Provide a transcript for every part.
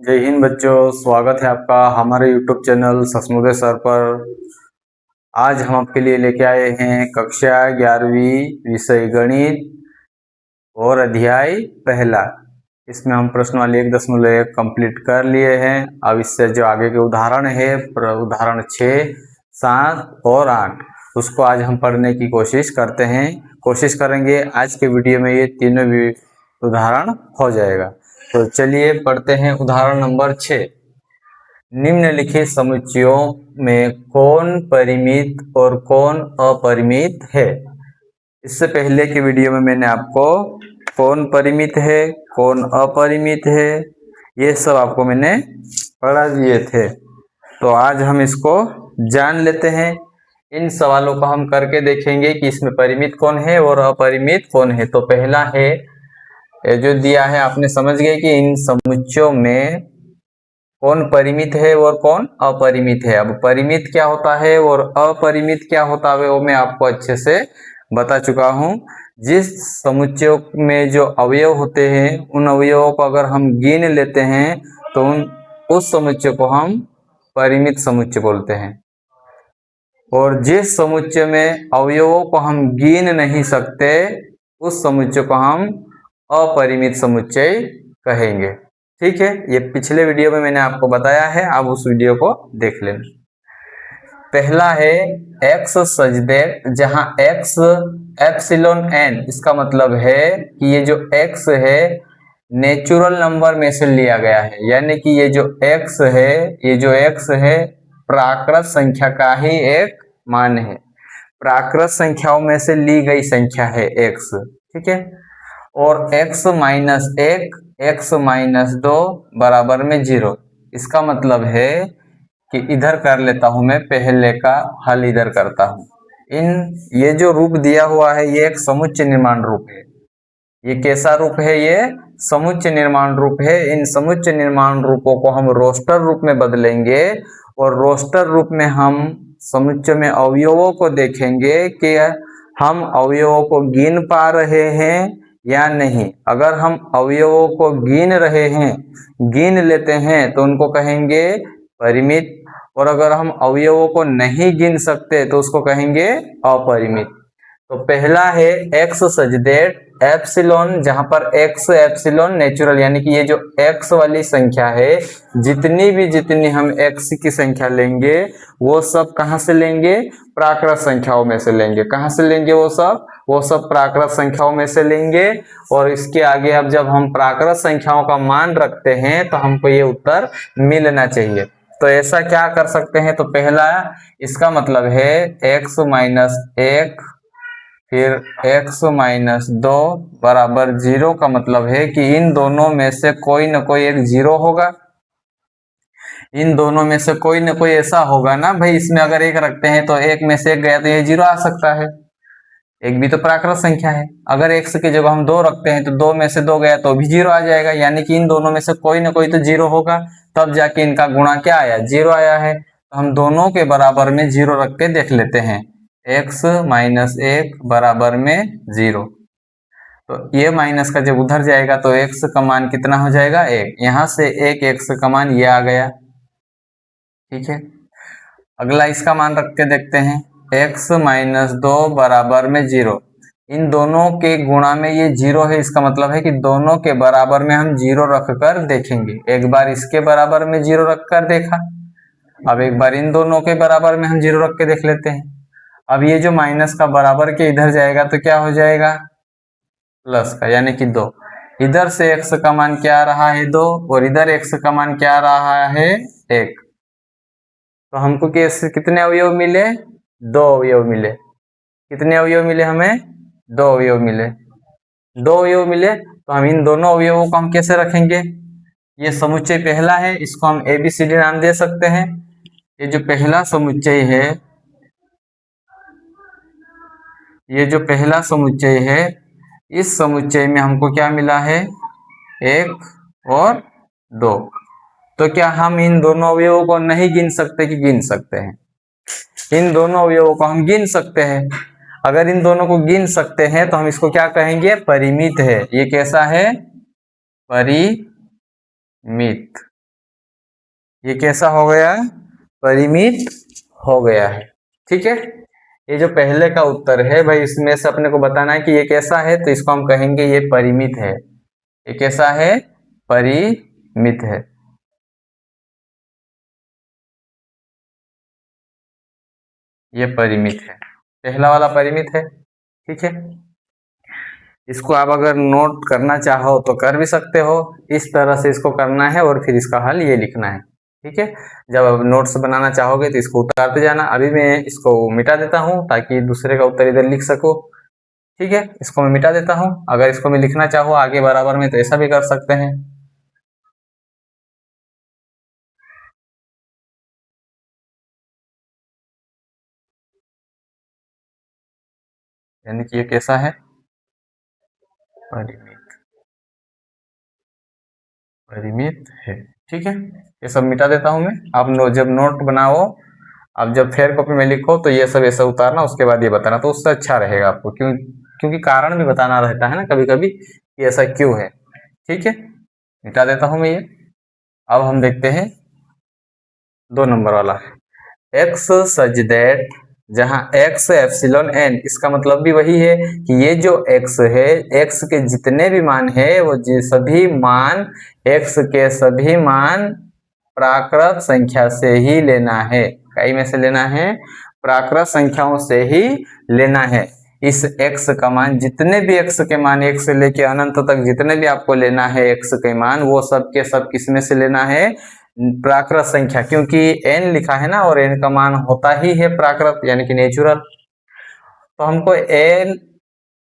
जय हिंद बच्चों, स्वागत है आपका हमारे YouTube चैनल सस्मुदे सर पर। आज हम आपके लिए लेके आए हैं कक्षा 11वीं विषय गणित और अध्याय पहला। इसमें हम प्रश्नावली 1.1 कंप्लीट कर लिए हैं। अब इससे जो आगे के उदाहरण है, उदाहरण 6, 7 और 8, उसको आज हम पढ़ने की कोशिश करते हैं। कोशिश करेंगे आज के वीडियो में ये तीनों भी उदाहरण हो जाएगा। तो चलिए पढ़ते हैं उदाहरण नंबर 6। निम्नलिखित समुच्चयों में कौन परिमित और कौन अपरिमित है। इससे पहले के वीडियो में मैंने आपको कौन परिमित है, कौन अपरिमित है, ये सब आपको मैंने पढ़ा दिए थे। तो आज हम इसको जान लेते हैं। इन सवालों को हम करके देखेंगे कि इसमें परिमित कौन है और अपरिमित कौन है। तो पहला है, ये जो दिया है आपने समझ गए कि इन समुच्चयों में कौन परिमित है और कौन अपरिमित है। अब परिमित क्या होता है और अपरिमित क्या होता है वो मैं आपको अच्छे से बता चुका हूँ। जिस समुच्चयों में जो अवयव होते हैं उन अवयवों को अगर हम गिन लेते हैं तो उस समुच्चय को हम परिमित समुच्चय बोलते हैं। और जिस समुच्चय में अवयवों को हम गिन नहीं सकते उस समुच्चय को हम अपरिमित समुच्चय कहेंगे। ठीक है, ये पिछले वीडियो में मैंने आपको बताया है, आप उस वीडियो को देख लेना। पहला है x सच दैट, जहां x एप्सिलॉन n, इसका मतलब है कि ये जो x है नेचुरल नंबर में से लिया गया है, यानी कि ये जो x है, ये जो x है प्राकृत संख्या का ही एक मान है। प्राकृत संख्याओं में से ली गई संख्या है x। ठीक है, और x माइनस 1, x माइनस 2 बराबर में 0। इसका मतलब है कि इधर कर लेता हूं मैं, पहले का हल इधर करता हूं। ये जो रूप दिया हुआ है ये एक समुच्चय निर्माण रूप है। ये कैसा रूप है? ये समुच्चय निर्माण रूप है। इन समुच्चय निर्माण रूपों को हम रोस्टर रूप में बदलेंगे और रोस्टर रूप में हम समुच्चय में अवयवों को देखेंगे कि हम अवयवों को गिन पा रहे हैं या नहीं। अगर हम अवयवों को गिन रहे हैं, गिन लेते हैं तो उनको कहेंगे परिमित, और अगर हम अवयवों को नहीं गिन सकते तो उसको कहेंगे अपरिमित। तो पहला है x सच दैट एप्सिलॉन, जहां पर x एप्सिलॉन नेचुरल, यानी कि ये जो x वाली संख्या है, जितनी हम x की संख्या लेंगे वो सब कहां से लेंगे? प्राकृत संख्याओं में से लेंगे। कहां से लेंगे? वो सब प्राकृत संख्याओं में से लेंगे। और इसके आगे अब जब हम प्राकृत संख्याओं का मान रखते हैं तो हमको ये उत्तर मिलना चाहिए। तो ऐसा क्या कर सकते हैं? तो पहला, इसका मतलब है x माइनस 1 फिर x माइनस 2 बराबर 0 का मतलब है कि इन दोनों में से कोई ना कोई एक 0 होगा। इन दोनों में से कोई ना कोई ऐसा होगा ना भाई, इसमें अगर एक रखते हैं तो एक में से एक गया तो ये 0 आ सकता है। एक भी तो प्राकृत संख्या है। अगर x की जगह हम 2 रखते हैं तो 2 में से 2 गया तो भी 0 आ जाएगा, यानी कि इन दोनों में से कोई ना कोई तो 0 होगा। तब जाके इनका गुणा क्या आया? 0 आया है। तो हम दोनों के बराबर में 0 रख के देख लेते हैं। x माइनस 1 बराबर में 0। तो ये माइनस का जब उधर जाएगा तो x का मान कितना हो जाएगा? 1। यहां से एक x का मान ये आ गया। ठीक है, अगला इसका मान रख के देखते हैं। x माइनस 2 बराबर में 0। इन दोनों के गुणा में ये 0 है, इसका मतलब है कि दोनों के बराबर में हम 0 रख कर देखेंगे। एक बार इसके बराबर में 0 रख कर देखा, अब एक बार इन दोनों के बराबर में हम 0 रख के देख लेते हैं। अब ये जो माइनस का बराबर के इधर जाएगा तो क्या हो जाएगा? प्लस का, यानी कि 2। इधर से x का मान क्या आ रहा है? 2, और इधर x का मान क्या आ रहा है? 1। तो हमको कैसे कितने अवयव मिले? 2 अवयव मिले। कितने अवयव मिले हमें? 2 अवयव मिले। 2 अवयव मिले तो हम इन दोनों अवयवों को हम कैसे रखेंगे? ये समुच्चय पहला है, इसको हम ABCD नाम दे सकते हैं। ये जो पहला समुच्चय है, ये जो पहला समुच्चय है, इस समुच्चय में हमको क्या मिला है? 1 और 2। तो क्या हम इन दोनों अवयवों को नहीं गिन सकते कि गिन सकते हैं? इन दोनों अवयवों को हम गिन सकते हैं। अगर इन दोनों को गिन सकते हैं तो हम इसको क्या कहेंगे, परिमित है। ये कैसा है, परिमित। ये कैसा हो गया, परिमित हो गया है। ठीक है, ये जो पहले का उत्तर है भाई, इसमें से अपने को बताना है कि ये कैसा है, तो इसको हम कहेंगे ये परिमित है। ये कैसा है, परिमित है। ये परिमित है, पहला वाला परिमित है। ठीक है, इसको आप अगर नोट करना चाहो तो कर भी सकते हो, इस तरह से इसको करना है और फिर इसका हल ये लिखना है। ठीक है, जब आप नोट्स बनाना चाहोगे तो इसको उतारते जाना। अभी मैं इसको मिटा देता हूँ ताकि दूसरे का उत्तर इधर लिख सको। ठीक है, इसको मैं मिटा देता हूँ। अगर इसको मैं लिखना चाहूँ आगे बराबर में तो ऐसा भी कर सकते हैं। यानी कि ये कैसा है, परिमित, परिमित है। ठीक है, ये सब मिटा देता हूं मैं। आप जब नोट बनाओ, आप जब फेयर कॉपी में लिखो तो ये सब ऐसा उतारना, उसके बाद ये बताना, तो उससे अच्छा रहेगा आपको। क्योंकि कारण भी बताना रहता है ना कभी कभी कि ऐसा क्यों है। ठीक है, मिटा देता हूं मैं ये। अब हम देखते हैं 2 नंबर वाला, एक्स सच दैट, जहां एक्स एप्सिलॉन एन, इसका मतलब भी वही है कि ये जो एक्स है, एक्स के जितने भी मान है वो सभी मान, एक्स के सभी मान प्राकृत संख्या से ही लेना है। कई में से लेना है, प्राकृत संख्याओं से ही लेना है। इस x का मान, जितने भी x के मान, एक से लेके अनंत तक जितने भी आपको लेना है x के मान, वो सब के सब किस में से लेना है, प्राकृत संख्या। क्योंकि n लिखा है ना, और n का मान होता ही है प्राकृत यानी कि नेचुरल। तो हमको n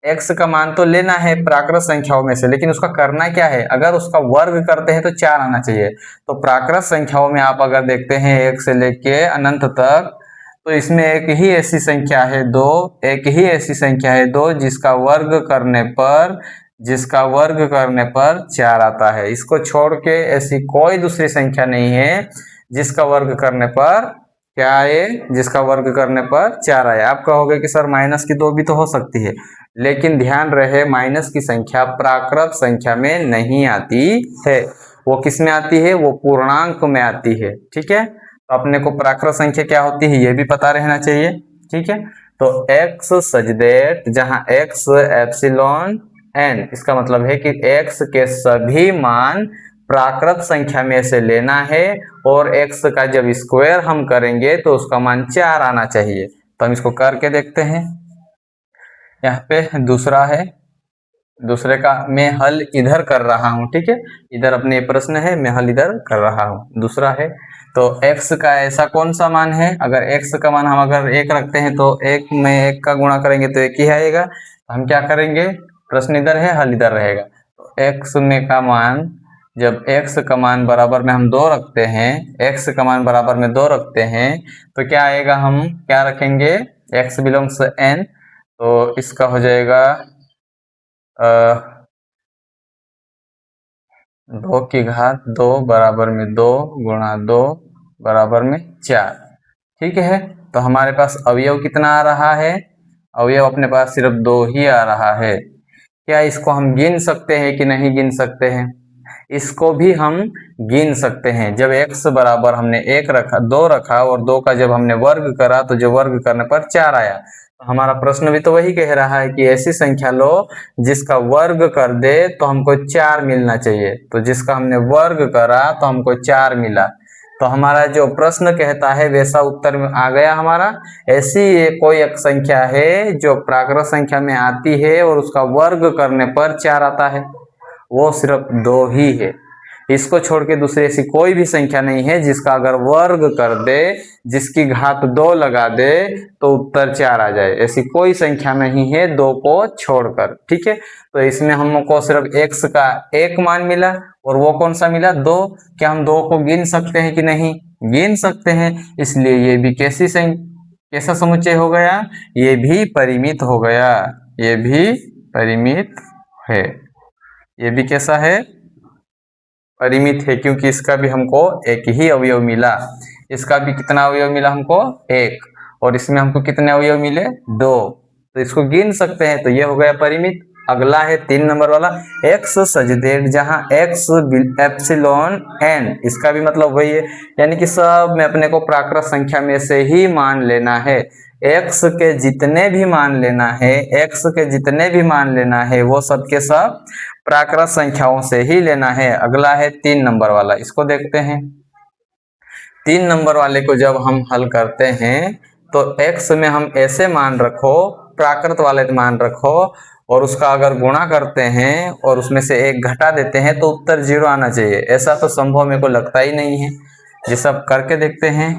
x का मान तो लेना है प्राकृत संख्याओं में से, लेकिन उसका करना क्या है, अगर उसका वर्ग करते हैं तो 4 आना चाहिए। तो प्राकृत संख्याओं में आप अगर देखते हैं 1 से लेके अनंत तक, तो इसमें एक ही ऐसी संख्या है 2, एक ही ऐसी संख्या है 2 जिसका वर्ग करने पर, 4 आता है। इसको छोड़ के ऐसी कोई दूसरी संख्या नहीं है जिसका वर्ग करने पर क्या आए, जिसका वर्ग करने पर 4 आए। आप कहोगे कि सर माइनस की 2 भी तो हो सकती है, लेकिन ध्यान रहे माइनस की संख्या प्राकृत संख्या में नहीं आती है। वो किस में आती है, वो पूर्णांक में आती है। ठीक है, तो अपने को प्राकृत संख्या क्या होती है ये भी पता रहना चाहिए। ठीक है, तो x सच दैट, जहां x एप्सिलॉन n, इसका मतलब है कि x के सभी मान प्राकृत संख्या में से लेना है, और x का जब स्क्वायर हम करेंगे तो उसका मान 4 आना चाहिए। तो हम इसको करके देखते हैं। यहाँ पे दूसरा है, दूसरे का मैं हल इधर कर रहा हूँ। ठीक है, इधर अपने प्रश्न है, मैं हल इधर कर रहा हूँ। दूसरा है, तो x का ऐसा कौन सा मान है, अगर x का मान हम अगर 1 रखते हैं तो 1 में 1 का गुणा करेंगे तो 1 ही आएगा। तो हम क्या करेंगे, प्रश्न इधर है, हल इधर रहेगा। तो x में का मान, जब x का मान बराबर में हम 2 रखते हैं, x का मान बराबर में 2 रखते हैं, तो क्या आएगा, हम क्या रखेंगे, x बिलोंग्स n, तो इसका हो जाएगा 2 की घात 2 बराबर में 2 गुणा 2 बराबर में 4। ठीक है, तो हमारे पास अवयव कितना आ रहा है, अवयव अपने पास सिर्फ 2 ही आ रहा है। क्या इसको हम गिन सकते हैं कि नहीं गिन सकते हैं, इसको भी हम गिन सकते हैं। जब x बराबर हमने 1 रखा, 2 रखा, और 2 का जब हमने वर्ग करा तो जो वर्ग करने पर 4 आया। तो हमारा प्रश्न भी तो वही कह रहा है कि ऐसी संख्या लो जिसका वर्ग कर दे तो हमको 4 मिलना चाहिए। तो जिसका हमने वर्ग करा तो हमको 4 मिला। तो हमारा जो प्रश्न कहता है वैसा उत्तर में आ गया हमारा। ऐसी कोई एक संख्या है जो प्राकृत संख्या में आती है और उसका वर्ग करने पर 4 आता है, वो सिर्फ 2 ही है। इसको छोड़ के दूसरी ऐसी कोई भी संख्या नहीं है जिसका अगर वर्ग कर दे, जिसकी घात 2 लगा दे तो उत्तर 4 आ जाए। ऐसी कोई संख्या नहीं है 2 को छोड़कर। ठीक है, तो इसमें हमको सिर्फ x का 1 मान मिला, और वो कौन सा मिला, 2। क्या हम 2 को गिन सकते हैं कि नहीं, गिन सकते हैं। इसलिए ये भी कैसा समुच्चय हो गया, ये भी परिमित हो गया, ये भी परिमित है। ये भी कैसा है, परिमित है, क्योंकि इसका भी हमको एक ही अवयव मिला। इसका भी कितना अवयव मिला हमको, 1, और इसमें हमको कितने अवयव मिले, 2। तो इसको गिन सकते हैं, तो ये हो गया परिमित। अगला है 3 नंबर वाला, एक्स सच देख जहां एक्स एप्सिलॉन एन, इसका भी मतलब वही है, यानी कि सब में अपने को प्राकृत संख्या में से ही मान लेना है। एक्स के जितने भी मान लेना है, एक्स के जितने भी मान लेना है वो सब के सब प्राकृत संख्याओं से ही लेना है। अगला है 3 नंबर वाला, इसको देखते हैं। 3 नंबर वाले को जब हम हल करते हैं तो x में हम ऐसे मान रखो, प्राकृत वाले मान रखो, और उसका अगर गुणा करते हैं और उसमें से एक घटा देते हैं तो उत्तर 0 आना चाहिए। ऐसा तो संभव मेरे को लगता ही नहीं है। ये सब करके देखते हैं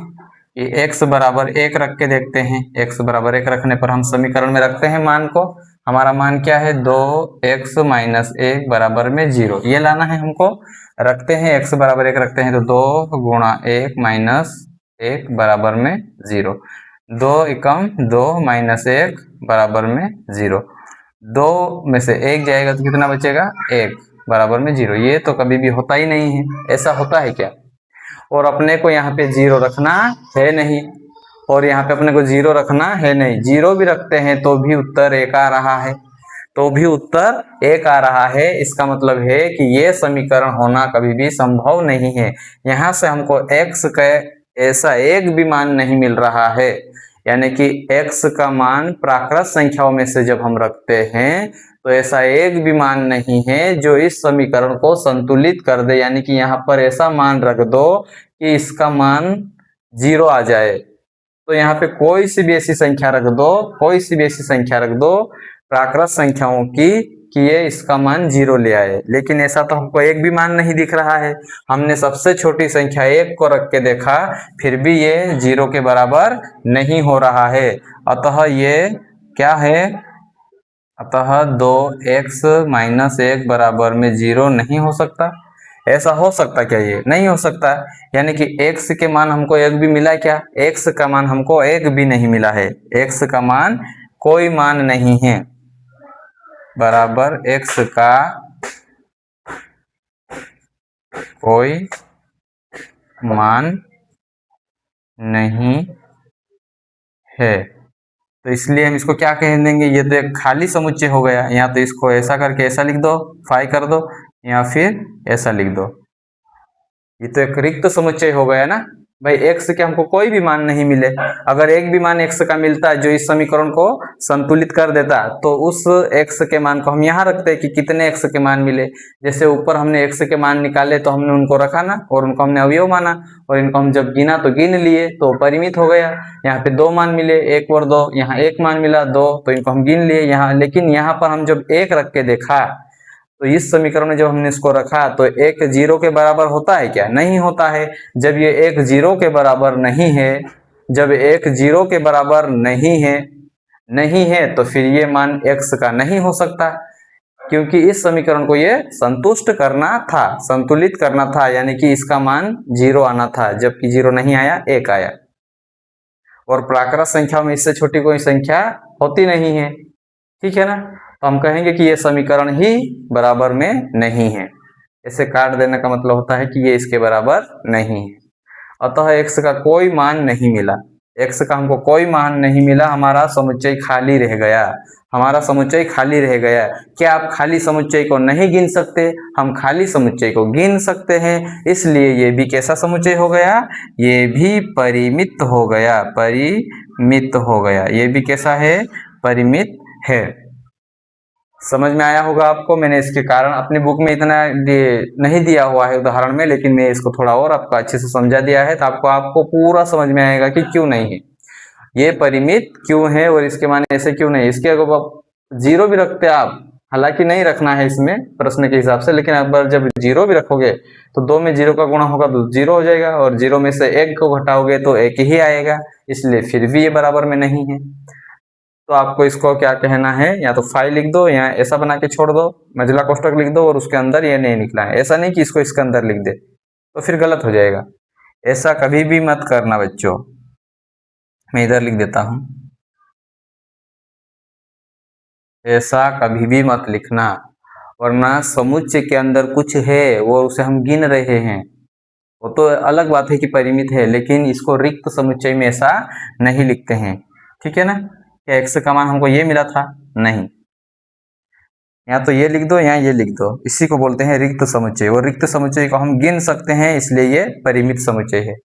कि x बराबर 1 रख के देखते हैं। x बराबर 1 रखने पर हम समीकरण में रखते हैं मान को। हमारा मान क्या है, 2x माइनस 1 बराबर में 0, ये लाना है हमको। रखते हैं x बराबर 1 रखते हैं तो 2 गुणा 1 माइनस 1 बराबर में 0, 2 एकम 2 माइनस 1 बराबर में 0, 2 में से 1 जाएगा तो कितना बचेगा, 1 बराबर में 0। ये तो कभी भी होता ही नहीं है, ऐसा होता है क्या। और अपने को यहाँ पे 0 रखना है नहीं, और यहाँ पे अपने को 0 रखना है नहीं। 0 भी रखते हैं तो भी उत्तर 1 आ रहा है, तो भी उत्तर 1 आ रहा है। इसका मतलब है कि ये समीकरण होना कभी भी संभव नहीं है। यहाँ से हमको x का ऐसा एक भी मान नहीं मिल रहा है, यानी कि x का मान प्राकृत संख्याओं में से जब हम रखते हैं तो ऐसा एक भी मान नहीं है जो इस समीकरण को संतुलित कर दे, यानी कि यहाँ पर ऐसा मान रख दो कि इसका मान 0 आ जाए। तो यहाँ पे कोई सी भी ऐसी संख्या रख दो, कोई सी भी ऐसी संख्या रख दो प्राकृत संख्याओं की कि ये इसका मान 0 ले आए, लेकिन ऐसा तो हमको एक भी मान नहीं दिख रहा है। हमने सबसे छोटी संख्या 1 को रख के देखा, फिर भी ये 0 के बराबर नहीं हो रहा है। अतः ये क्या है, अतः 2x माइनस 1 बराबर में 0 नहीं हो सकता। ऐसा हो सकता क्या, ये नहीं हो सकता। यानी कि x के मान हमको 1 भी मिला क्या, x का मान हमको 1 भी नहीं मिला है। x का मान कोई मान नहीं है, बराबर x का कोई मान नहीं है। तो इसलिए हम इसको क्या कह देंगे, ये तो एक खाली समुच्चय हो गया। या तो इसको ऐसा करके ऐसा लिख दो, फाई कर दो, या फिर ऐसा लिख दो। ये तो एक रिक्त समुच्चय हो गया ना भाई। x के हमको कोई भी मान नहीं मिले, अगर एक भी मान x का मिलता जो इस समीकरण को संतुलित कर देता तो उस x के मान को हम यहाँ रखते कि कितने x के मान मिले। जैसे ऊपर हमने x के मान निकाले तो हमने उनको रखा ना, और उनको हमने अवयव माना, और इनको हम जब गिना तो गिन लिए तो परिमित हो गया। यहाँ पे 2 मान मिले, 1 और 2, यहाँ 1 मान मिला 2, तो इनको हम गिन लिए यहाँ। लेकिन यहाँ पर हम जब 1 रख के देखा तो इस समीकरण में जब हमने इसको रखा तो 1 0 के बराबर होता है क्या, नहीं होता है। जब ये 1 0 के बराबर नहीं है, जब 1 0 के बराबर नहीं है तो फिर ये मान x का नहीं हो सकता, क्योंकि इस समीकरण को ये संतुष्ट करना था, संतुलित करना था, यानी कि इसका मान 0 आना था, जबकि 0 नहीं आया, 1 आया। और प्राकृत संख्या में इससे छोटी कोई संख्या होती नहीं है, ठीक है ना। तो हम कहेंगे कि ये समीकरण ही बराबर में नहीं है। ऐसे काट देने का मतलब होता है कि ये इसके बराबर नहीं है। अतः x का कोई मान नहीं मिला, x का हमको कोई मान नहीं मिला, हमारा समुच्चय खाली रह गया, हमारा समुच्चय खाली रह गया। क्या आप खाली समुच्चय को नहीं गिन सकते, हम खाली समुच्चय को गिन सकते हैं। इसलिए ये भी कैसा समुच्चय हो गया, ये भी परिमित हो गया, परिमित हो गया। ये भी कैसा है, परिमित है। समझ में आया होगा आपको। मैंने इसके कारण अपनी बुक में इतना नहीं दिया हुआ है उदाहरण में, लेकिन मैं इसको थोड़ा और आपको अच्छे से समझा दिया है, तो आपको पूरा समझ में आएगा कि क्यों नहीं है, ये परिमित क्यों है और इसके माने ऐसे क्यों नहीं। इसके अगर आप 0 भी रखते आप, हालांकि नहीं रखना है इसमें प्रश्न के हिसाब से, लेकिन अगर जब 0 भी रखोगे तो 2 में 0 का गुणा होगा तो 0 हो जाएगा, और 0 में से 1 को घटाओगे तो 1 ही आएगा, इसलिए फिर भी ये बराबर में नहीं है। तो आपको इसको क्या कहना है, या तो फाई लिख दो, या ऐसा बना के छोड़ दो, मझला कोष्टक लिख दो और उसके अंदर ये नहीं निकला है। ऐसा नहीं कि इसको इसके अंदर लिख दे, तो फिर गलत हो जाएगा। ऐसा कभी भी मत करना बच्चों। मैं इधर लिख देता हूं, ऐसा कभी भी मत लिखना, वरना समुच्चय के अंदर कुछ है वो उसे हम गिन रहे हैं, वो तो अलग बात है कि परिमित है, लेकिन इसको रिक्त समुच्चय में ऐसा नहीं लिखते हैं, ठीक है ना। क्या x का मान हमको ये मिला था? नहीं, यहाँ तो ये लिख दो, यहाँ ये लिख दो। इसी को बोलते हैं रिक्त समुच्चय, और रिक्त समुच्चय को हम गिन सकते हैं, इसलिए ये परिमित समुच्चय है।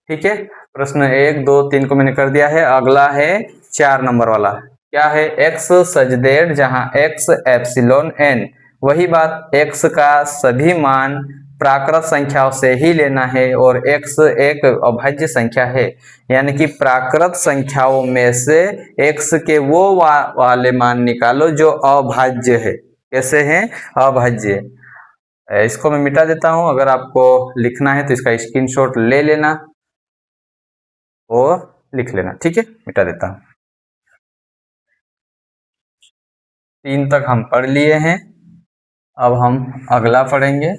ठीक है, प्रश्न 1, 2, 3 को मैंने कर दिया है। अगला है 4 नंबर वाला। क्या है? x सच z जहाँ x एप्सिलॉन n। वही बात, x का सभी मान प्राकृत संख्याओं से ही लेना है, और x एक अभाज्य संख्या है, यानी कि प्राकृत संख्याओं में से x के वो वाले मान निकालो जो अभाज्य है। कैसे हैं? अभाज्य। इसको मैं मिटा देता हूं, अगर आपको लिखना है तो इसका स्क्रीनशॉट ले लेना और लिख लेना। ठीक है, मिटा देता हूं। 3 तक हम पढ़ लिए हैं, अब हम अगला पढ़ेंगे।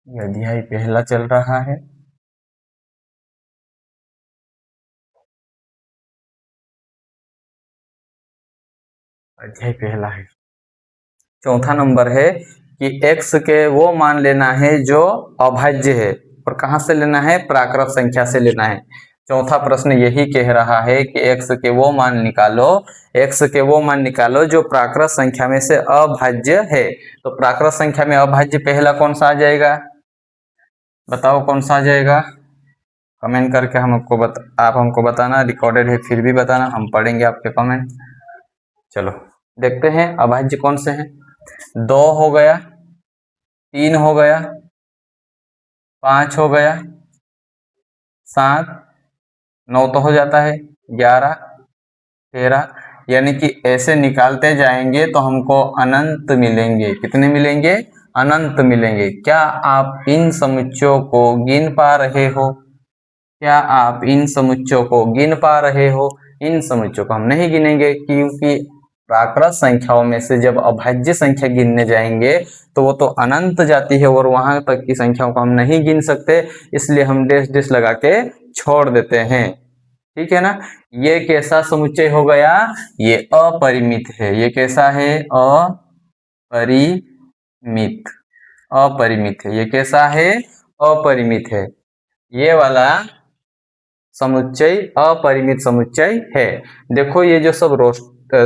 अध्याय पहला चल रहा है। अध्याय पहला है। चौथा नंबर है कि x के वो मान लेना है जो अभाज्य है, और कहाँ से लेना है? प्राकृत संख्या से लेना है। चौथा प्रश्न यही कह रहा है कि x के वो मान निकालो, x के वो मान निकालो जो प्राकृत संख्या में से अभाज्य है। तो प्राकृत संख्या में अभाज्य पहला कौन सा आ जाएगा? बताओ कौन सा आ जाएगा? कमेंट करके आप हमको बताना, रिकॉर्डेड है फिर भी बताना, हम पढ़ेंगे आपके कमेंट। चलो देखते हैं अभाज्य कौन से हैं। 2 हो गया, 3 हो गया, 5 हो गया, 7, 9 तो हो जाता है, 11, 13, यानी कि ऐसे निकालते जाएंगे तो हमको अनंत मिलेंगे। कितने मिलेंगे? अनंत मिलेंगे। क्या आप इन समुच्चयों को गिन पा रहे हो? क्या आप इन समुच्चयों को गिन पा रहे हो? इन समुच्चयों को हम नहीं गिनेंगे, क्योंकि प्राकृत संख्याओं में से जब अभाज्य संख्या गिनने जाएंगे तो वो तो अनंत जाती है, और वहां तक की संख्याओं को हम नहीं गिन सकते, इसलिए हम डैश डैश लगा के छोड़ देते हैं। ठीक है ना? ये कैसा समुच्चय हो गया? ये अपरिमित है। ये कैसा है? अपरिमित। अपरिमित है। ये कैसा है? अपरिमित है। ये वाला समुच्चय अपरिमित समुच्चय है। देखो ये जो सब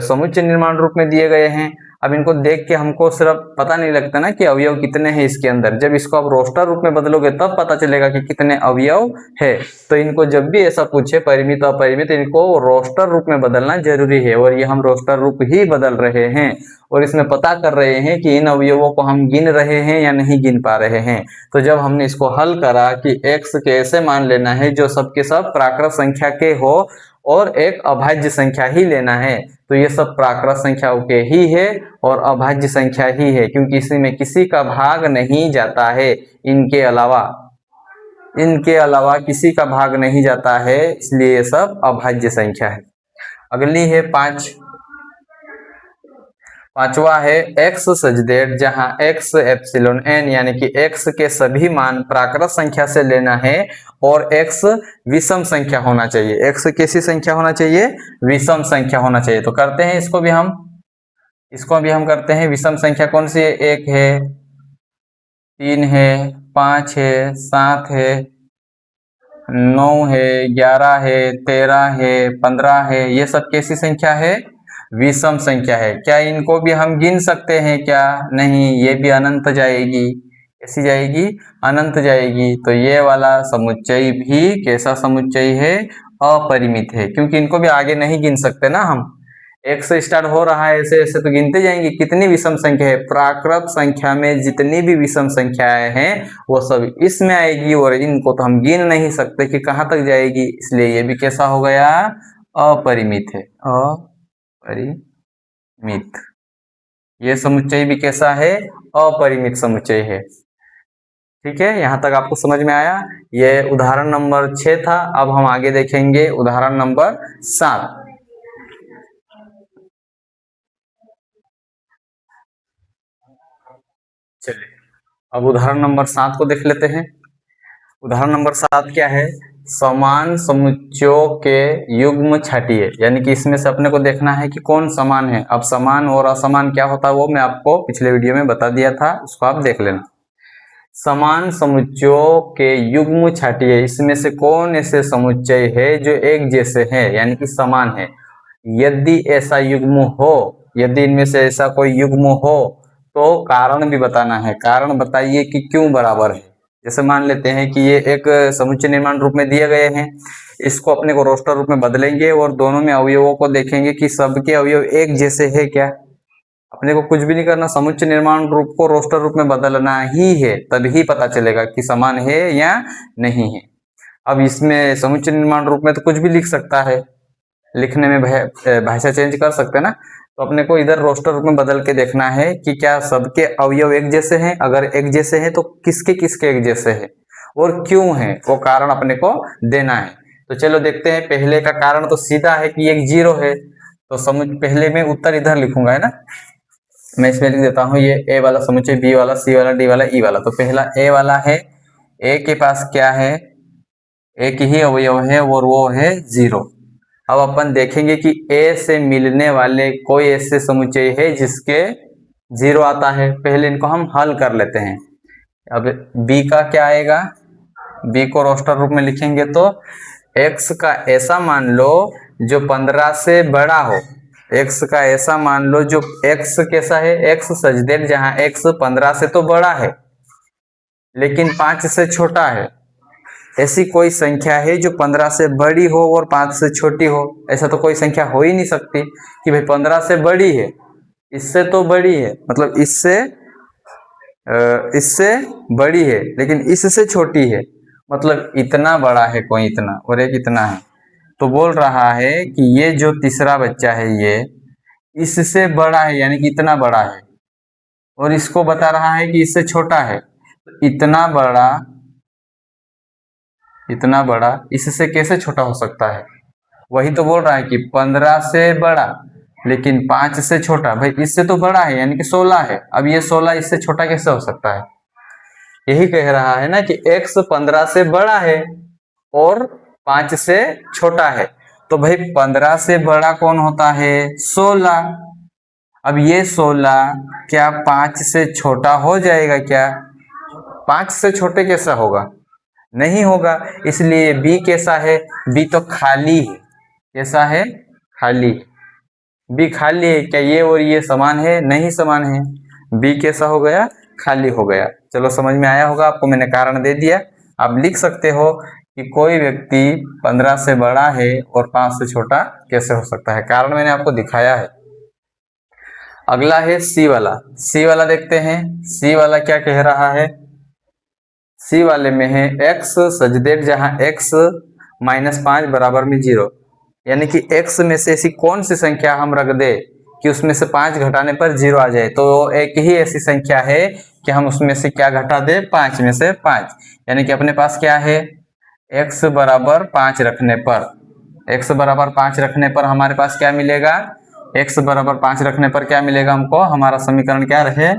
समुच्चय निर्माण रूप में दिए गए हैं, अब इनको देख के हमको सिर्फ पता नहीं लगता ना कि अवयव कितने हैं इसके अंदर। जब इसको आप रोस्टर रूप में बदलोगे तब पता चलेगा कि कितने अवयव है। तो इनको जब भी ऐसा पूछे परिमित अपरिमित, इनको रोस्टर रूप में बदलना जरूरी है, और ये हम रोस्टर रूप ही बदल रहे हैं, और इसमें पता कर रहे हैं कि इन अवयवों को हम गिन रहे हैं या नहीं गिन पा रहे हैं। तो जब हमने इसको हल करा कि x के ऐसे मान लेना है जो सबके सब प्राकृत संख्या के हो, और एक अभाज्य संख्या ही लेना है, तो ये सब प्राकृत संख्याओं के ही है और अभाज्य संख्या ही है, क्योंकि इसमें किसी का भाग नहीं जाता है। इनके अलावा किसी का भाग नहीं जाता है, इसलिए ये सब अभाज्य संख्या है। अगली है 5वां है x सच z जहां x एप्सिलॉन n, यानी कि x के सभी मान प्राकृत संख्या से लेना है, और x विषम संख्या होना चाहिए। x कैसी संख्या होना चाहिए? विषम संख्या होना चाहिए। तो करते हैं इसको भी हम करते हैं। विषम संख्या कौन सी है? 1 है, 3 है, 5 है, 7 है, 9 है, 11 है, 13 है, 15 है। ये सब कैसी संख्या है? विषम संख्या है। क्या इनको भी हम गिन सकते हैं क्या? नहीं, ये भी अनंत जाएगी। कैसी जाएगी? अनंत जाएगी। तो ये वाला समुच्चय भी कैसा समुच्चय है? अपरिमित है, क्योंकि इनको भी आगे नहीं गिन सकते ना हम। एक से स्टार्ट हो रहा है, ऐसे ऐसे तो गिनते जाएंगे। कितनी विषम संख्या है? प्राकृत संख्या में जितनी भी विषम संख्याएं हैं वो सब इसमें आएगी, और इनको तो हम गिन नहीं सकते कि कहाँ तक जाएगी, इसलिए ये भी कैसा हो गया? अपरिमित है। अपरिमित। ये समुच्चय भी कैसा है? अपरिमित समुच्चय है। ठीक है, यहां तक आपको समझ में आया? ये उदाहरण नंबर 6 था। अब हम आगे देखेंगे उदाहरण नंबर 7। चलिए अब उदाहरण नंबर 7 को देख लेते हैं। उदाहरण नंबर 7 क्या है? समान समुच्चयों के युग्म छांटिए, यानी कि इसमें से अपने को देखना है कि कौन समान है। अब समान और असमान क्या होता है वो मैं आपको पिछले वीडियो में बता दिया था, उसको आप देख लेना। समान समुच्चयों के युग्म छांटिए। इसमें से कौन ऐसे समुच्चय है जो एक जैसे हैं यानी कि समान है। यदि ऐसा युग्म हो, यदि इनमें से ऐसा कोई युग्म हो तो कारण भी बताना है। कारण बताइए कि क्यों बराबर है। जैसे मान लेते हैं कि ये एक समुच्चय निर्माण रूप में दिए गए हैं, इसको अपने को रोस्टर रूप में बदलेंगे और दोनों में अवयवों को देखेंगे कि सबके अवयव एक जैसे है क्या। अपने को कुछ भी नहीं करना, समुच्चय निर्माण रूप को रोस्टर रूप में बदलना ही है, तभी पता चलेगा कि समान है या नहीं है। अब इसमें समुच्चय निर्माण रूप में तो कुछ भी लिख सकता है, लिखने में भाषा चेंज कर सकते हैं ना। तो अपने को इधर रोस्टर रूप में बदल के देखना है कि क्या सबके अवयव एक जैसे हैं। अगर एक जैसे हैं तो किसके किसके एक जैसे हैं और क्यों है, वो कारण अपने को देना है। तो चलो देखते हैं। पहले का कारण तो सीधा है कि एक 0 है, तो पहले में उत्तर इधर लिखूंगा, है ना। मैं इसमें लिख देता हूँ ये ए वाला समुच्चय, बी वाला, सी वाला, डी वाला, ई वाला। तो पहला ए वाला है, ए के पास क्या है, एक ही अवयव है और वो है 0। अब अपन देखेंगे कि ए से मिलने वाले कोई ऐसे समुच्चय है जिसके 0 आता है। पहले इनको हम हल कर लेते हैं। अब बी का क्या आएगा, बी को रोस्टर रूप में लिखेंगे तो x का ऐसा मान लो जो 15 से बड़ा हो। x का ऐसा मान लो जो x कैसा है, x सजदेर जहां x 15 से तो बड़ा है लेकिन 5 से छोटा है। ऐसी कोई संख्या है जो 15 से बड़ी हो और 5 से छोटी हो। ऐसा तो कोई संख्या हो ही नहीं सकती कि भाई 15 से बड़ी है, इससे तो बड़ी है, मतलब इससे बड़ी है लेकिन इससे छोटी है, मतलब इतना बड़ा है कोई, इतना और एक इतना है। तो बोल रहा है कि ये जो तीसरा बच्चा है ये इससे बड़ा है यानी कि इतना बड़ा है, और इसको बता रहा है कि इससे छोटा है। तो इतना बड़ा इससे कैसे छोटा हो सकता है। वही तो बोल रहा है कि 15 से बड़ा लेकिन 5 से छोटा। भाई इससे तो बड़ा है यानी कि 16 है, अब ये 16 इससे छोटा कैसे हो सकता है। यही कह रहा है ना कि x 15 से बड़ा है और 5 से छोटा है। तो भाई 15 से बड़ा कौन होता है, 16। अब ये 16 क्या 5 से छोटा हो जाएगा क्या, 5 से छोटे कैसा होगा, नहीं होगा। इसलिए बी कैसा है, बी तो खाली है। कैसा है, खाली। बी खाली है। क्या ये और ये समान है, नहीं समान है। बी कैसा हो गया, खाली हो गया। चलो समझ में आया होगा आपको, मैंने कारण दे दिया। आप लिख सकते हो कि कोई व्यक्ति 15 से बड़ा है और 5 से छोटा कैसे हो सकता है, कारण मैंने आपको दिखाया है। अगला है सी वाला। सी वाला देखते हैं, सी वाला क्या कह रहा है। सी वाले में है x सजदेर जहां x -5 बराबर में 0, यानी कि x में से ऐसी कौन सी संख्या हम रख दे कि उसमें से 5 घटाने पर 0 आ जाए। तो एक ही ऐसी संख्या है कि हम उसमें से क्या घटा दे, 5 में से 5। यानी कि अपने पास क्या है, x बराबर 5 रखने पर, x बराबर 5 रखने पर हमारे पास क्या मिलेगा, x बराबर 5 रखने पर क्या मिलेगा हमको, हमारा समीकरण क्या रहे,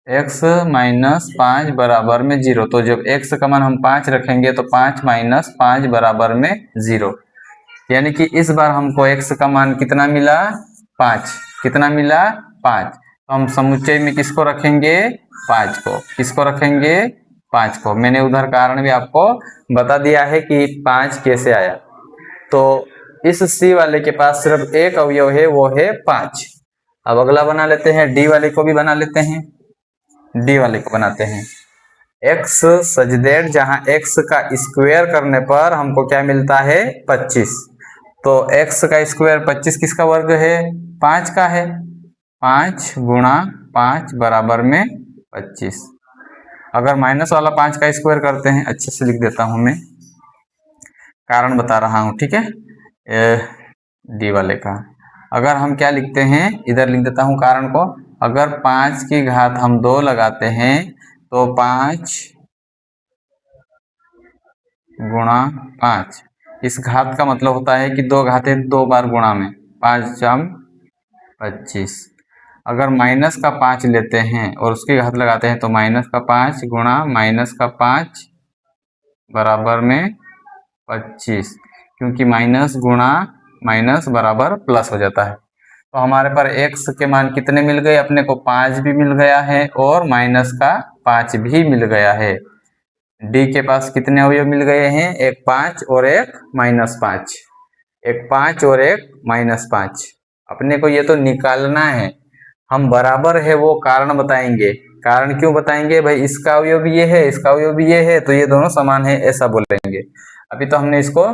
x -5 बराबर में 0। तो जब x का मान हम 5 रखेंगे तो 5 - 5 बराबर में 0, यानी कि इस बार हमको x का मान कितना मिला, 5। कितना मिला, 5। तो हम समुच्चय में किसको रखेंगे, 5 को। किसको रखेंगे, 5 को। मैंने उधर कारण भी आपको बता दिया है कि 5 कैसे आया। तो इस सी वाले के पास सिर्फ एक अवयव है, वो है 5। अब अगला बना लेते हैं, डी वाले को भी बना लेते हैं। डी वाले को बनाते हैं, x सजदेर जहां x का स्क्वायर करने पर हमको क्या मिलता है, 25। तो x का स्क्वायर 25 किसका वर्ग है, 5 का है। 5 गुणा 5 बराबर में 25। अगर माइनस वाला 5 का स्क्वायर करते हैं, अच्छे से लिख देता हूं मैं, कारण बता रहा हूं, ठीक है। डी वाले का अगर हम क्या लिखते हैं, इधर लिख देता हूं कारण को। अगर 5 की घात हम 2 लगाते हैं तो 5 गुणा 5, इस घात का मतलब होता है कि 2 घातें 2 बार गुणा में, 5 जम 25। अगर माइनस का 5 लेते हैं और उसकी घात लगाते हैं तो माइनस का 5 गुणा माइनस का 5 बराबर में 25, क्योंकि माइनस गुणा माइनस बराबर प्लस हो जाता है। तो हमारे पर x के मान कितने मिल गए अपने को, 5 भी मिल गया है और माइनस का 5 भी मिल गया है। d के पास कितने अवयव मिल गए हैं, एक 5 और एक -5, एक 5 और एक -5। अपने को ये तो निकालना है, हम बराबर है वो कारण बताएंगे। कारण क्यों बताएंगे भाई, इसका अवयव भी ये है, इसका अवयव भी ये है, तो ये दोनों समान है ऐसा बोलेंगे। अभी तो हमने इसको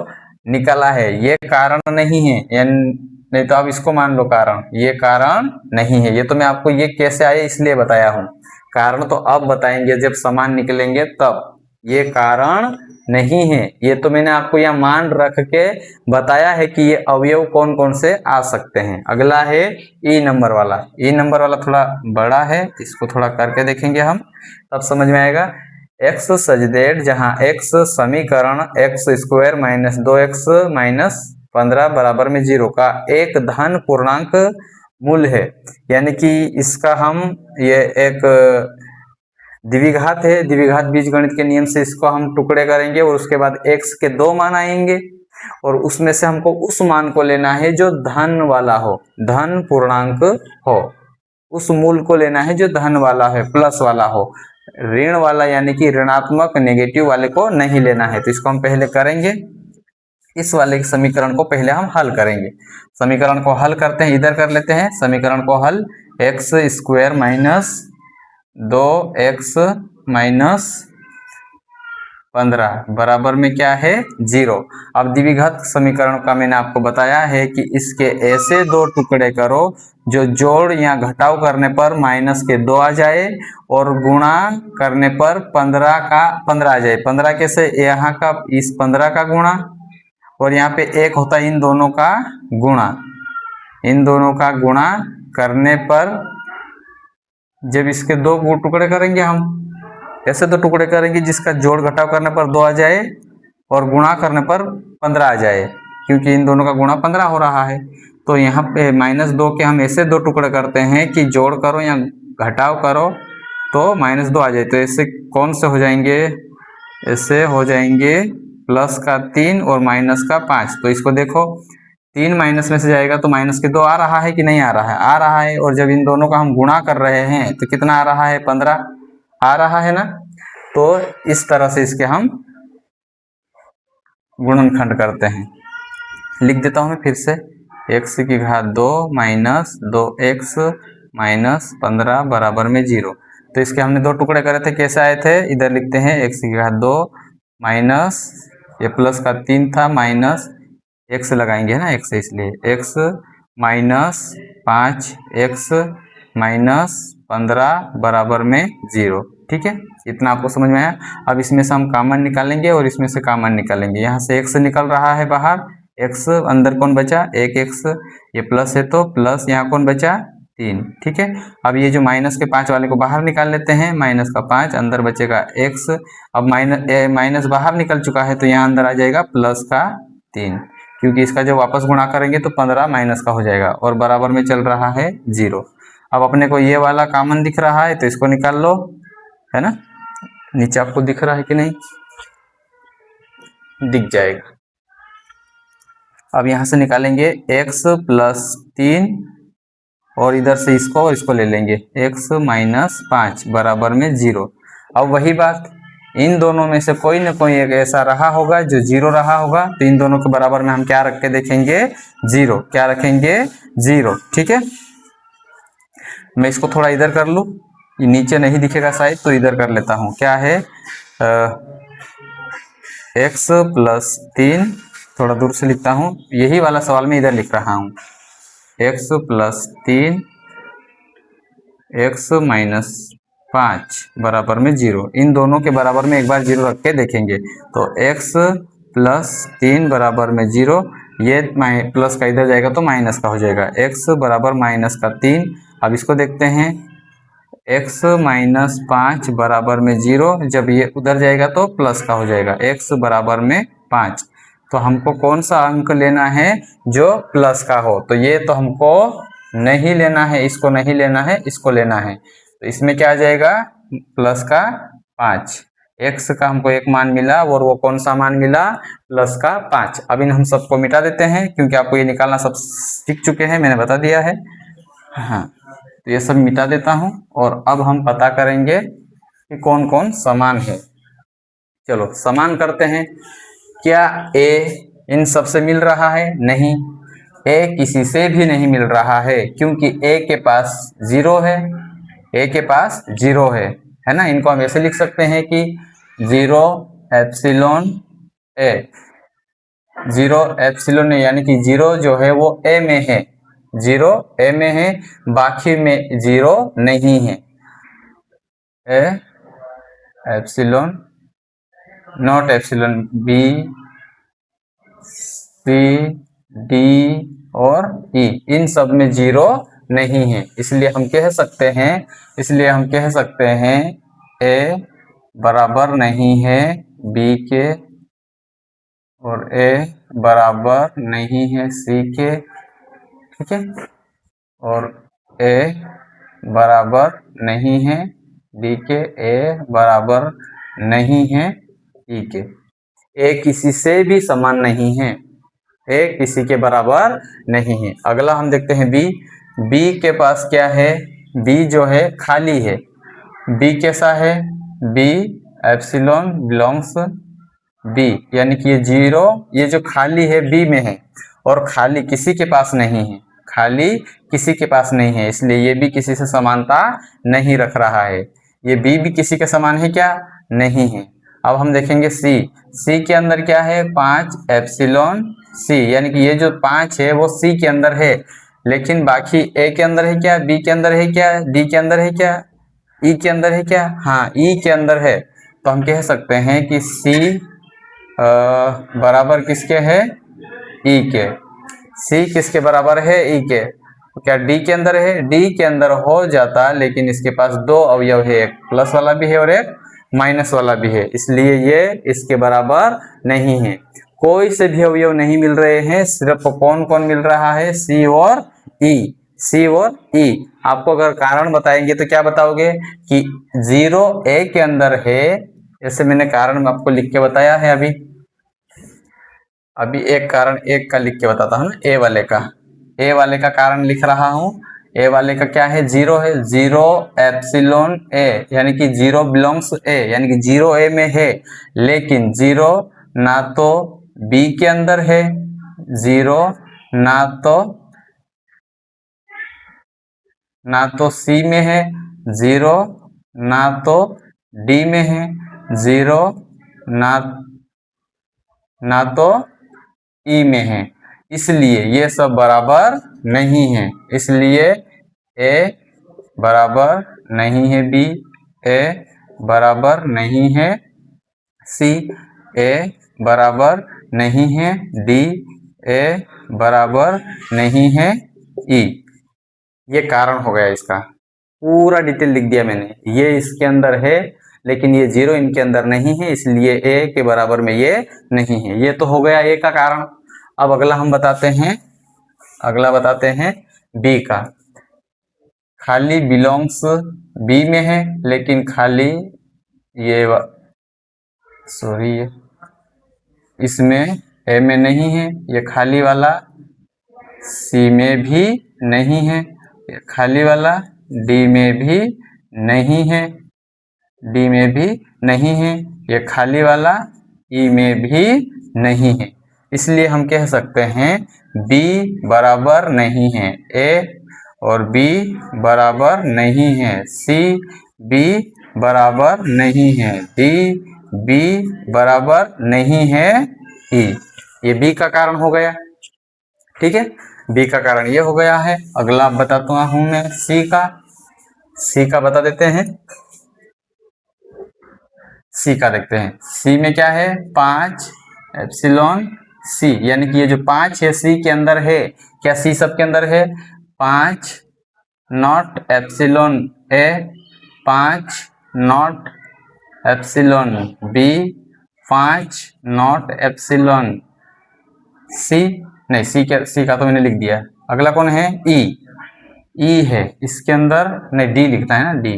निकाला है, ये कारण नहीं है, या नहीं तो आप इसको मान लो कारण, ये कारण नहीं है। ये तो मैं आपको ये कैसे आए इसलिए बताया हूँ, कारण तो अब बताएंगे जब समान निकलेंगे तब। ये कारण नहीं है, ये तो मैंने आपको यहाँ मान रख के बताया है कि ये अवयव कौन कौन से आ सकते हैं। अगला है ई नंबर वाला। ई नंबर वाला थोड़ा बड़ा है, इसको थोड़ा करके देखेंगे हम, तब समझ में आएगा। एक्स सच दैट जहाँ एक्स समीकरण x² माइनस 2x माइनस 15 बराबर में 0 का एक धन पूर्णांक मूल्य है। यानी कि इसका हम ये एक द्विघात है, द्विघात बीजगणित के नियम से इसको हम टुकड़े करेंगे और उसके बाद x के 2 मान आएंगे और उसमें से हमको उस मान को लेना है जो धन वाला हो, धन पूर्णांक हो। उस मूल को लेना है जो धन वाला है, प्लस वाला हो। ऋण वाला यानी कि ऋणात्मक नेगेटिव वाले को नहीं लेना है। तो इसको हम पहले करेंगे, इस वाले समीकरण को पहले हम हल करेंगे। समीकरण को हल करते हैं, इधर कर लेते हैं समीकरण को हल। x² माइनस 2x माइनस 15 बराबर में क्या है, 0। अब द्विघात समीकरण का मैंने आपको बताया है कि इसके ऐसे दो टुकड़े करो जो जोड़ या घटाव करने पर माइनस के 2 आ जाए और गुणा करने पर 15 आ जाए। 15 कैसे, यहाँ का इस 15 का गुणा और यहाँ पे 1 होता है इन दोनों का गुणा। इन दोनों का गुणा करने पर जब इसके दो टुकड़े करेंगे हम, ऐसे दो टुकड़े करेंगे जिसका जोड़ घटाव करने पर 2 आ जाए और गुणा करने पर 15 आ जाए, क्योंकि इन दोनों का गुणा 15 हो रहा है। तो यहाँ पे -2 के हम ऐसे दो टुकड़े करते हैं कि जोड़ करो या घटाव करो तो -2 आ जाए। तो ऐसे कौन से हो जाएंगे, ऐसे हो जाएंगे प्लस का 3 और माइनस का 5। तो इसको देखो, 3 माइनस में से जाएगा तो माइनस के 2 आ रहा है कि नहीं आ रहा है, आ रहा है। और जब इन दोनों का हम गुणा कर रहे हैं तो कितना आ रहा है, 15 आ रहा है ना। तो इस तरह से इसके हम गुणनखंड करते हैं। लिख देता हूं मैं फिर से, x² माइनस 2x माइनस 15 बराबर में 0। तो इसके हमने दो टुकड़े करे थे, कैसे आए थे, इधर लिखते हैं x² माइनस, ये प्लस का 3 था, माइनस x लगाएंगे ना, x इसलिए x माइनस 5x माइनस 15 बराबर में 0। ठीक है, इतना आपको समझ में आया। अब इसमें से हम कॉमन निकालेंगे और इसमें से कॉमन निकालेंगे। यहाँ से x निकल रहा है बाहर, x अंदर कौन बचा, 1x, ये प्लस है तो प्लस, यहाँ कौन बचा 3। ठीक है, अब ये जो माइनस के 5 वाले को बाहर निकाल लेते हैं, माइनस का 5 अंदर बचेगा x। अब माइनस बाहर निकल चुका है तो यहाँ अंदर आ जाएगा प्लस का 3, क्योंकि इसका जब वापस गुणा करेंगे तो 15 माइनस का हो जाएगा और बराबर में चल रहा है 0। अब अपने को ये वाला कॉमन दिख रहा है तो इसको निकाल लो, है ना। नीचे आपको दिख रहा है कि नहीं, दिख जाएगा। अब यहां से निकालेंगे x प्लस 3 और इधर से इसको और इसको ले लेंगे, x माइनस 5 बराबर में 0। अब वही बात, इन दोनों में से कोई ना कोई एक ऐसा रहा होगा जो 0 रहा होगा, तो इन दोनों के बराबर में हम क्या रख के देखेंगे, 0। क्या रखेंगे, 0। ठीक है, मैं इसको थोड़ा इधर कर लूँ, ये नीचे नहीं दिखेगा शायद, तो इधर कर लेता हूँ। क्या है, x प्लस 3, थोड़ा दूर से लिखता हूँ, यही वाला सवाल मैं इधर लिख रहा हूँ, x प्लस 3 x माइनस 5 बराबर में 0। इन दोनों के बराबर में एक बार 0 रख के देखेंगे, तो x प्लस 3 बराबर में 0, ये प्लस का इधर जाएगा तो माइनस का हो जाएगा, x बराबर माइनस का 3। अब इसको देखते हैं, x माइनस 5 बराबर में 0, जब ये उधर जाएगा तो प्लस का हो जाएगा, x बराबर में 5। तो हमको कौन सा अंक लेना है, जो प्लस का हो। तो ये तो हमको नहीं लेना है, इसको नहीं लेना है, इसको लेना है। तो इसमें क्या आ जाएगा, प्लस का 5। x का हमको एक मान मिला और वो कौन सा मान मिला, प्लस का 5। अब इन हम सबको मिटा देते हैं क्योंकि आपको ये निकालना सब सीख चुके हैं, मैंने बता दिया है। हाँ, तो ये सब मिटा देता हूँ और अब हम पता करेंगे कि कौन कौन समान है। चलो समान करते हैं। क्या a इन सब से मिल रहा है? नहीं, a किसी से भी नहीं मिल रहा है क्योंकि a के पास 0 है, a के पास 0 है ना। इनको हम ऐसे लिख सकते हैं कि 0 एप्सिलॉन a, 0 एप्सिलॉन a, यानी कि 0 जो है वो a में है, 0 a में है, बाकी में 0 नहीं है। a epsilon not epsilon b, c, d और e, इन सब में 0 नहीं है, इसलिए हम कह सकते हैं a बराबर नहीं है b के और a बराबर नहीं है c के, ठीक है, और a बराबर नहीं है d के, a बराबर नहीं है e के। a किसी से भी समान नहीं है, a किसी के बराबर नहीं है। अगला हम देखते हैं b। b के पास क्या है? b जो है खाली है। b कैसा है? b एप्सिलॉन बिलोंग्स b, यानी कि ये 0, ये जो खाली है b में है और खाली किसी के पास नहीं है, खाली किसी के पास नहीं है, इसलिए ये भी किसी से समानता नहीं रख रहा है। ये b भी किसी के समान है क्या? नहीं है। अब हम देखेंगे c के अंदर क्या है? 5 एप्सिलॉन c, यानी कि ये जो 5 है वो c के अंदर है, लेकिन बाकी a के अंदर है क्या, b के अंदर है क्या, d के अंदर है क्या, e के अंदर है क्या? हाँ, e के अंदर है। तो हम कह सकते हैं कि c बराबर किसके है? e के। c किसके बराबर है? e के। तो क्या d के अंदर है? d के अंदर हो जाता, लेकिन इसके पास दो अवयव है, एक प्लस वाला भी है और एक माइनस वाला भी है, इसलिए ये इसके बराबर नहीं है। कोई से भी अवयव नहीं मिल रहे हैं, सिर्फ कौन कौन मिल रहा है? c और e, c और e। आपको अगर कारण बताएंगे तो क्या बताओगे कि 0 a के अंदर है, ऐसे मैंने कारण आपको लिख के बताया है। अभी एक कारण एक का लिख के बताता हूँ, ए वाले का कारण लिख रहा हूँ। ए वाले का क्या है? 0 है, 0 एप्सिलॉन ए, यानी कि 0 बिलोंग्स ए, यानी कि 0 ए में है, लेकिन 0 ना तो बी के अंदर है, 0 ना तो सी में है, 0 ना तो डी में है, 0 ना तो ई में है, इसलिए ये सब बराबर नहीं है। इसलिए ए बराबर नहीं है बी, ए बराबर नहीं है सी, ए बराबर नहीं है डी, ए बराबर नहीं है ई। ये कारण हो गया इसका, पूरा डिटेल लिख दिया मैंने। ये इसके अंदर है लेकिन ये 0 इनके अंदर नहीं है, इसलिए a के बराबर में ये नहीं है। ये तो हो गया a का कारण। अब अगला हम बताते हैं b का। खाली बिलोंग्स b में है, लेकिन खाली ये इसमें a में नहीं है, ये खाली वाला c में भी नहीं है, ये खाली वाला d में भी नहीं है, डी में भी नहीं है, ये खाली वाला ई में भी नहीं है, इसलिए हम कह सकते हैं बी बराबर नहीं है ए और बी बराबर नहीं है सी, बी बराबर नहीं है डी, बी बराबर नहीं है ई। ये बी का कारण हो गया, ठीक है, बी का कारण ये हो गया है। अगला बताता हूं मैं सी का बता देते हैं। सी का देखते हैं। सी में क्या है? 5 एप्सिलॉन सी, यानी कि ये जो 5 है सी के अंदर है। क्या सी सबके अंदर है? 5 not epsilon A, 5 not epsilon B, 5 not epsilon C, नहीं सी का तो मैंने लिख दिया। अगला कौन है? ई है इसके अंदर, नहीं डी लिखता है ना, D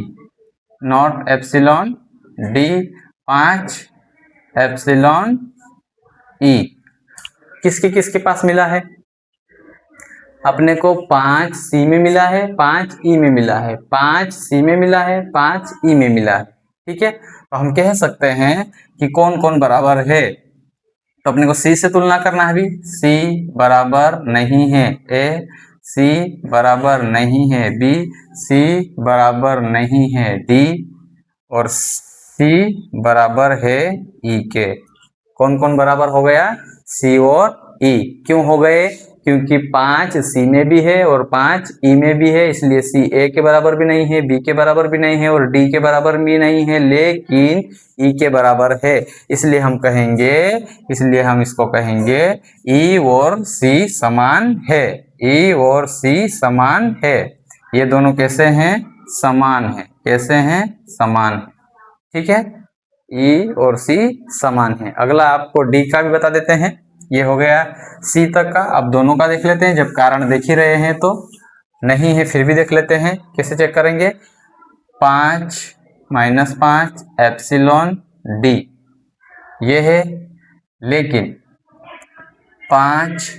not epsilon D, 5 epsilon E. किसके किसके पास मिला है? अपने को 5 सी में मिला है, 5 ई में मिला है, 5 सी में मिला है, 5 ई में मिला है। ठीक है, तो हम कह सकते हैं कि कौन कौन बराबर है। तो अपने को सी से तुलना करना है। अभी सी बराबर नहीं है ए, सी बराबर नहीं है बी, सी बराबर नहीं है डी और सी बराबर है ई के। कौन कौन बराबर हो गया? सी और ई। क्यों हो गए? क्योंकि 5 सी में भी है और 5 ई में भी है, इसलिए सी ए के बराबर भी नहीं है, बी के बराबर भी नहीं है और डी के बराबर भी नहीं है, लेकिन ई के बराबर है। इसलिए हम कहेंगे, इसलिए हम इसको कहेंगे ई और सी समान है। ई और सी समान है। ये दोनों कैसे हैं? समान है। कैसे हैं? समान है। ठीक है, ई और सी समान है। अगला आपको डी का भी बता देते हैं। ये हो गया सी तक का। अब दोनों का देख लेते हैं। जब कारण देख ही रहे हैं तो नहीं है फिर भी देख लेते हैं। कैसे चेक करेंगे? 5 - 5 एप्सिलॉन डी ये है, लेकिन 5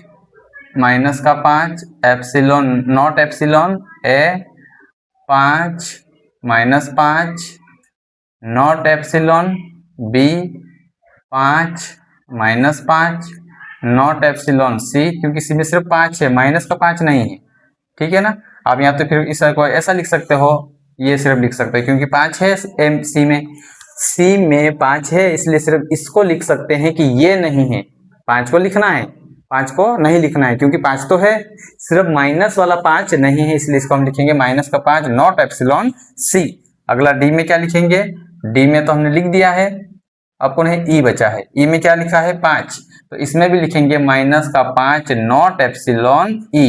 माइनस का 5 epsilon not epsilon A, 5 - 5 not epsilon B, 5 - 5 not epsilon C, क्योंकि सी में सिर्फ 5 है, माइनस का 5 नहीं है। ठीक है ना। आप यहाँ तो फिर इस को ऐसा लिख सकते हो, ये सिर्फ लिख सकते हैं क्योंकि 5 है एम सी में 5 है, इसलिए सिर्फ इसको लिख सकते हैं कि ये नहीं है। 5 को लिखना है, 5 को नहीं लिखना है क्योंकि 5 तो है, सिर्फ माइनस वाला 5 नहीं है, इसलिए इसको हम लिखेंगे माइनस का 5 नॉट एप्सिलॉन सी। अगला डी में क्या लिखेंगे? डी में तो हमने लिख दिया है, अब कौन है? ई बचा है। ई में क्या लिखा है? 5, तो इसमें भी लिखेंगे माइनस का 5 नॉट एप्सिलॉन ई,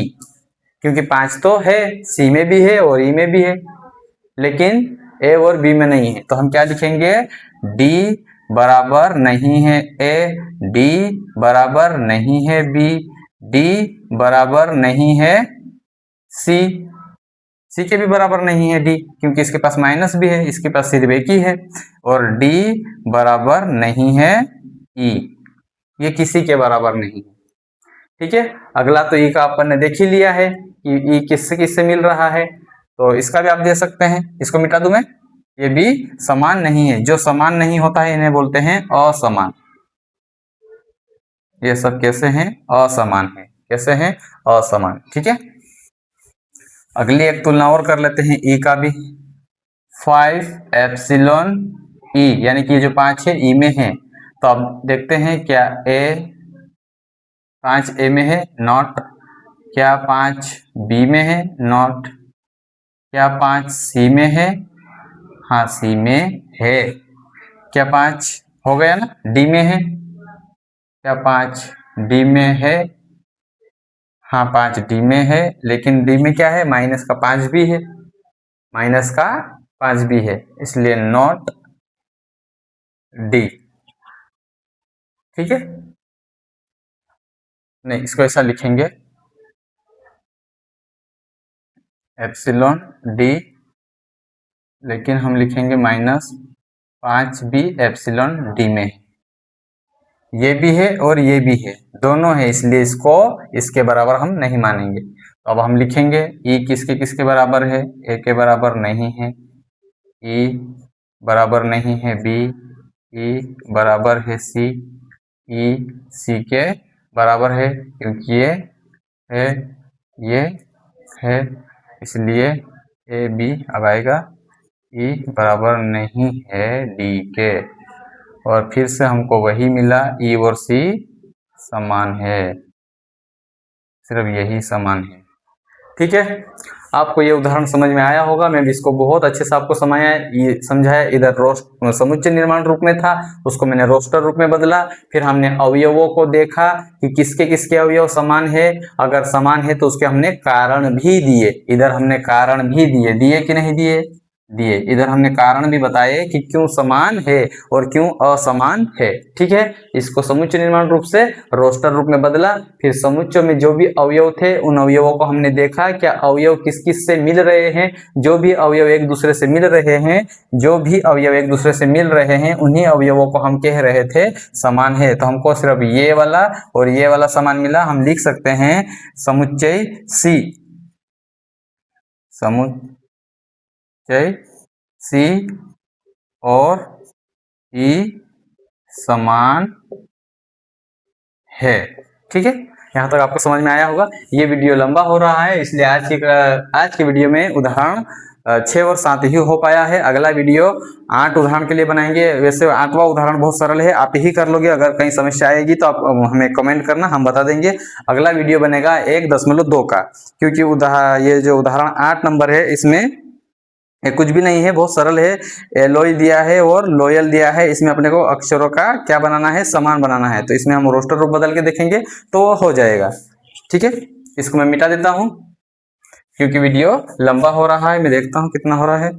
क्योंकि 5 तो है, सी में भी है और ई में भी है, लेकिन ए और बी में नहीं है। तो हम क्या लिखेंगे? डी बराबर नहीं है ए, डी बराबर नहीं है बी, डी बराबर नहीं है सी, सी के भी बराबर नहीं है डी, क्योंकि इसके पास माइनस भी है, इसके पास सिर्फ एक ही है, और डी बराबर नहीं है ई, ये किसी के बराबर नहीं है। ठीक है, अगला तो ई का अपन ने देख ही लिया है कि ई किससे किससे मिल रहा है, तो इसका भी आप दे सकते हैं। इसको मिटा दूं मैं, ये भी समान नहीं है। जो समान नहीं होता है इन्हें बोलते हैं असमान। ये सब कैसे हैं? असमान है। कैसे हैं? असमान। ठीक है, अगली एक तुलना और कर लेते हैं ई का भी। 5 एप्सिलॉन ई, यानी कि ये जो 5 है ई में है, तो अब देखते हैं क्या ए 5 ए में है? नॉट। क्या 5 बी में है? नॉट। क्या 5 सी में है? हाँ, सी में है। क्या 5 हो गया ना? डी में है? क्या 5 डी में है? हाँ, 5 डी में है, लेकिन डी में क्या है? माइनस का 5 भी है, माइनस का 5 भी है, इसलिए नॉट डी। ठीक है, नहीं, इसको ऐसा लिखेंगे एप्सिलॉन डी, लेकिन हम लिखेंगे -5 बी एप्सिलॉन डी में। ये भी है और ये भी है, दोनों है, इसलिए इसको इसके बराबर हम नहीं मानेंगे। तो अब हम लिखेंगे ई किसके किसके बराबर है? ए के बराबर नहीं है, ई बराबर नहीं है बी, ई बराबर है सी, ई सी के बराबर है, क्योंकि ये है, ये है, इसलिए ए बी अब आएगा। ई बराबर नहीं है डी के, और फिर से हमको वही मिला, ई और सी समान है, सिर्फ यही समान है। ठीक है, आपको ये उदाहरण समझ में आया होगा। मैं भी इसको बहुत अच्छे से आपको समझाया। इधर समुच्चय निर्माण रूप में था, उसको मैंने रोस्टर रूप में बदला। फिर हमने अवयवों को देखा कि किसके किसके अवयव समान है, अगर समान है तो उसके हमने कारण भी दिए। इधर हमने कारण भी दिए कि नहीं दिए? दिए। इधर हमने कारण भी बताए कि क्यों समान है और क्यों असमान है। ठीक है, इसको समुच्चय निर्माण रूप से रोस्टर रूप में बदला। फिर समुच्चय में जो भी अवयव थे उन अवयवों को हमने देखा, क्या अवयव किस किस से मिल रहे हैं। जो भी अवयव एक दूसरे से मिल रहे हैं, जो भी अवयव एक दूसरे से मिल रहे हैं, उन्हीं अवयवों को हम कह रहे थे समान है। तो हमको सिर्फ ये वाला और ये वाला समान मिला। हम लिख सकते हैं समुच्चय सी, समुच्चय सी और ई समान है। ठीक है, यहाँ तक आपको समझ में आया होगा। ये वीडियो लंबा हो रहा है, इसलिए आज की वीडियो में उदाहरण 6 और 7 ही हो पाया है। अगला वीडियो 8 उदाहरण के लिए बनाएंगे। वैसे 8वां उदाहरण बहुत सरल है, आप ही कर लोगे। अगर कहीं समस्या आएगी तो आप हमें कमेंट करना, हम बता देंगे। अगला वीडियो बनेगा 1.2 का, क्योंकि ये जो उदाहरण 8 नंबर है इसमें ये कुछ भी नहीं है, बहुत सरल है। एलोय दिया है और लोयल दिया है। इसमें अपने को अक्षरों का क्या बनाना है, समान बनाना है। तो इसमें हम रोस्टर रूप बदल के देखेंगे तो वो हो जाएगा। ठीक है, इसको मैं मिटा देता हूं क्योंकि वीडियो लंबा हो रहा है। मैं देखता हूं कितना हो रहा है।